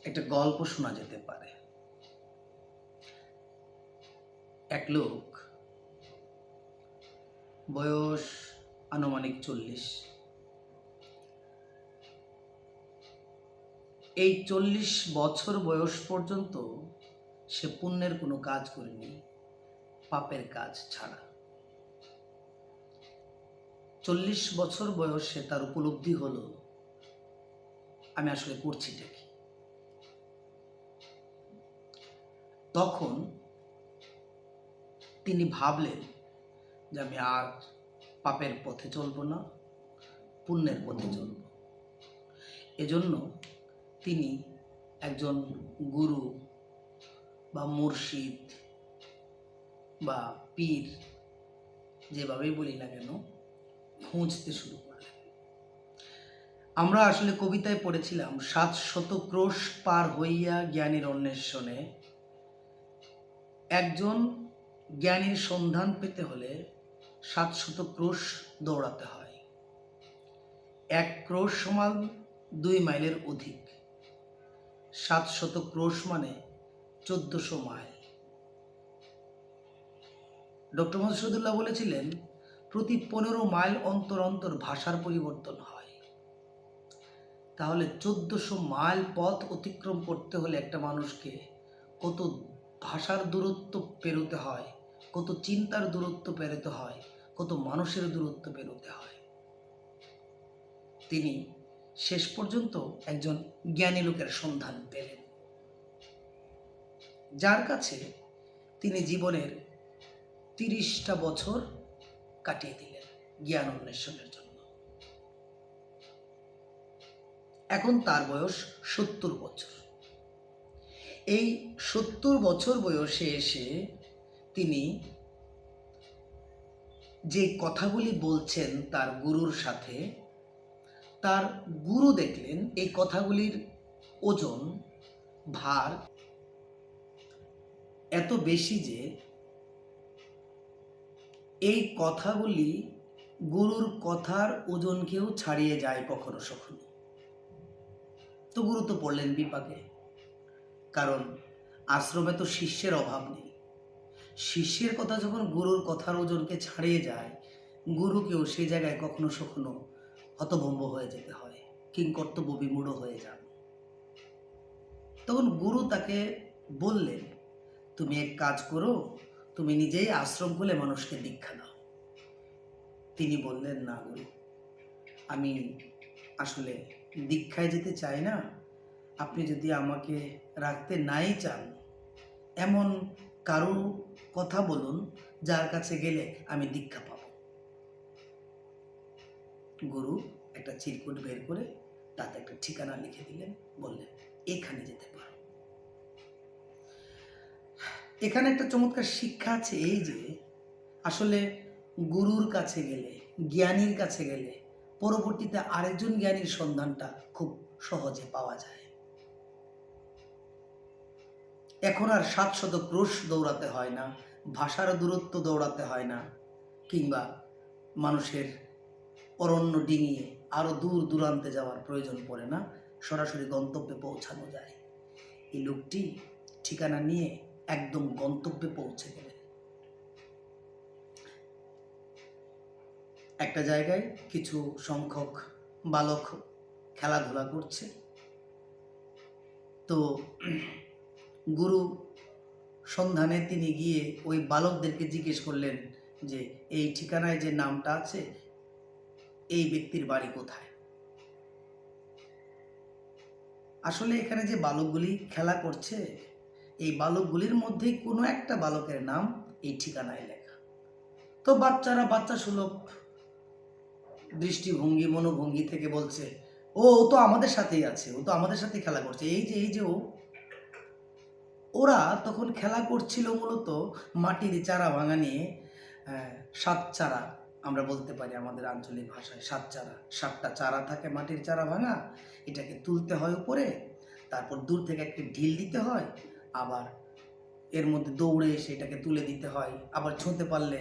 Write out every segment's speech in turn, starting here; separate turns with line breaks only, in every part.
একটা গল্প শোনা যেতে পারে। এক লোক, বয়স আনুমানিক 40। এই 40 বছর বয়স পর্যন্ত সে পুণ্যের কোনো কাজ করেনি, পাপের কাজ ছাড়া। 40 বছর বয়সে তার উপলব্ধি হলো, আমি আসলে করছিটা কি। তখন তিনি ভাবলেন যে আমি আর পাপের পথে চলবো না, পুণ্যের পথে চলব। এজন্য তিনি একজন গুরু বা মুর্শিদ বা পীর, যেভাবেই বলি না কেন, খুঁজতে শুরু করলেন। আমরা আসলে কবিতায় পড়েছিলাম, 700 ক্রোশ পার হইয়া জ্ঞানীর অন্বেষণে। একজন জ্ঞানীর সন্ধান পেতে হলে 700 ক্রোশ দৌড়াতে হয়। 1 ক্রোশ সমান 2 মাইলের অধিক। 700 ক্রোশ মানে 1400 মাইল। ডক্টর মোহাম্মদ শহীদুল্লাহ বলেছিলেন, প্রতি 15 মাইল অন্তর অন্তর ভাষার পরিবর্তন হয়। তাহলে 1400 মাইল পথ অতিক্রম করতে হলে একটা মানুষকে কত ভাষার দূরত্ব পেরোতে হয়, কত চিন্তার দূরত্ব পেরোতে হয়, কত মানুষের দূরত্ব পেরোতে হয়। তিনি শেষ পর্যন্ত একজন জ্ঞানী লোকের সন্ধান পেলেন, যার কাছে তিনি জীবনের 30টা বছর কাটিয়ে দিলেন জ্ঞান অন্বেষণের জন্য। এখন তার বয়স 70 বছর। এই 70 বছর বয়সে এসে তিনি যে কথাগুলি বলছেন তার গুরুর সাথে, তার গুরু দেখলেন এই কথাগুলির ওজন, ভার এত বেশি যে এই কথাগুলি গুরুর কথার ওজনকেও ছাড়িয়ে যায় কখনো সখনো। তো গুরু তো পড়লেন বিপাকে, কারণ আশ্রমে তো শিষ্যের অভাব নেই। শিষ্যের কথা যখন গুরুর কথার ওজনকে ছাড়িয়ে যায়, গুরুকেও সেই জায়গায় কখনো সখনো হতভম্ব হয়ে যেতে হয়, কিংকর্তব্য বিমূঢ় হয়ে যান। তখন গুরু তাকে বললেন, তুমি এক কাজ করো, তুমি নিজেই আশ্রম খুলে মানুষকে দীক্ষা দাও। তিনি বললেন, না গুরু, আমি আসলে দীক্ষায় যেতে চাই না। আপনি যদি আমাকে রাখতে নাই চান, এমন কারো কথা বলুন যার কাছে গেলে আমি দীক্ষা পাব। গুরু একটা চিরকুট বের করে তাতে একটা ঠিকানা লিখে দিলেন, বললেন এখানে যেতে পারো। এখানে একটা চমৎকার শিক্ষা আছে, এই যে আসলে গুরুর কাছে গেলে, জ্ঞানীর কাছে গেলে পরবর্তীতে আরেকজন জ্ঞানীর সন্ধানটা খুব সহজে পাওয়া যায়। এখন আর 700 ক্রোশ দৌড়াতে হয় না, ভাষার দূরত্ব দৌড়াতে হয় না, কিংবা মানুষের অরণ্য ডিঙিয়ে আরো দূর দূরান্তে যাওয়ার প্রয়োজন পড়ে না, সরাসরি গন্তব্যে পৌঁছানো যায়। এই লোকটি ঠিকানা নিয়ে একদম গন্তব্যে পৌঁছে গেলেন। একটা জায়গায় কিছু সংখ্যক বালক খেলাধুলা করছে। তো গুরু সন্ধানে তিনি গিয়ে ওই বালকদেরকে জিজ্ঞেস করলেন যে এই ঠিকানায় যে নামটা আছে, এই ব্যক্তির বাড়ি কোথায়। আসলে এখানে যে বালকগুলি খেলা করছে, এই বালকগুলির মধ্যেই কোনো একটা বালকের নাম এই ঠিকানায় লেখা। তো বাচ্চারা বাচ্চা সুলভ দৃষ্টিভঙ্গি মনোভঙ্গি থেকে বলছে, ও তো আমাদের সাথেই আছে, ও তো আমাদের সাথে খেলা করছে, এই যে ও। ওরা তখন খেলা করছিল মূলত মাটির চারা ভাঙা নিয়ে। সাত চারা আমরা বলতে পারি আমাদের আঞ্চলিক ভাষায়, সাত চারা। 7টা চারা থাকে মাটির চারা ভাঙা, এটাকে তুলতে হয় উপরে, তারপর দূর থেকে একটা ঢিল দিতে হয়, আবার এর মধ্যে দৌড়ে এসে এটাকে তুলে দিতে হয়, আবার ছুঁতে পারলে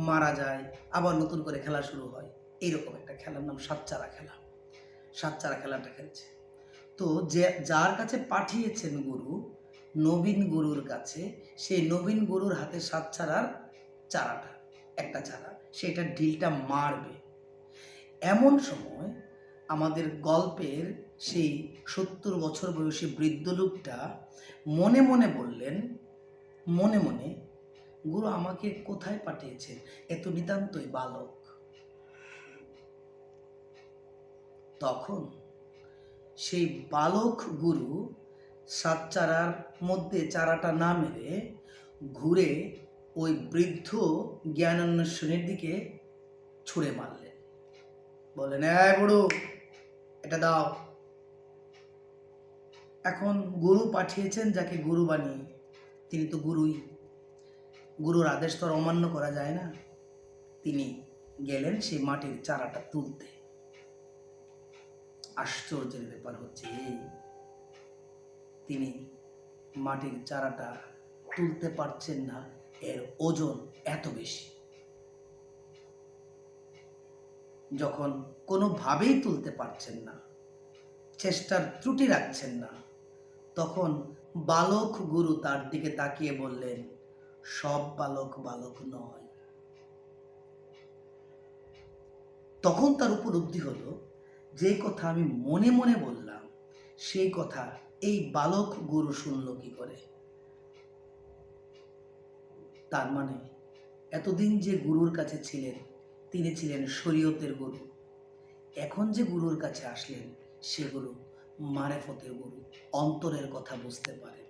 মারা যায়, আবার নতুন করে খেলা শুরু হয়। এইরকম একটা খেলার নাম সাত চারা খেলা। সাত চারা খেলাটা খেলছে। তো যার কাছে পাঠিয়েছেন গুরু, নবীন গুরুর কাছে, সেই নবীন গুরুর হাতে সাত চারার চারাটা, একটা চারা, সেটা ঢিলটা মারবে। এমন সময় আমাদের গল্পের সেই 70 বছর বয়সী বৃদ্ধ লোকটা মনে মনে বললেন, মনে মনে, গুরু আমাকে কোথায় পাঠিয়েছেন, এত নিতান্তই বালক। তখন সেই বালক গুরু সাত চারার মধ্যে চারাটা না মেরে ঘুরে ওই বৃদ্ধ জ্ঞানান্বেষণের দিকে ছুঁড়ে মারলেন। বলেন, এই বুড়ো, এটা দাও। এখন গুরু পাঠিয়েছেন যাকে গুরু বানিয়ে, তিনি তো গুরুই, গুরুর আদেশ তো আর অমান্য করা যায় না। তিনি গেলেন সেই মাটির চারাটা তুলতে। আশ্চর্যের ব্যাপার হচ্ছে এই, তিনি মাটির চারাটা তুলতে পারছেন না, এর ওজন এত বেশি। যখন কোনোভাবেই তুলতে পারছেন না, চেষ্টার ত্রুটি রাখছেন না, তখন বালক গুরু তার দিকে তাকিয়ে বললেন, সব বালক বালক নয়। তখন তার উপলব্ধি হলো, যে কথা আমি মনে মনে বললাম সেই কথা এই বালক গুরু শুনল কি করে। তার মানে এতদিন যে গুরুর কাছে ছিলেন তিনি ছিলেন শরীয়তের গুরু, এখন যে গুরুর কাছে আসলেন সেগুলো মারেফতের গুরু, অন্তরের কথা বুঝতে পারে।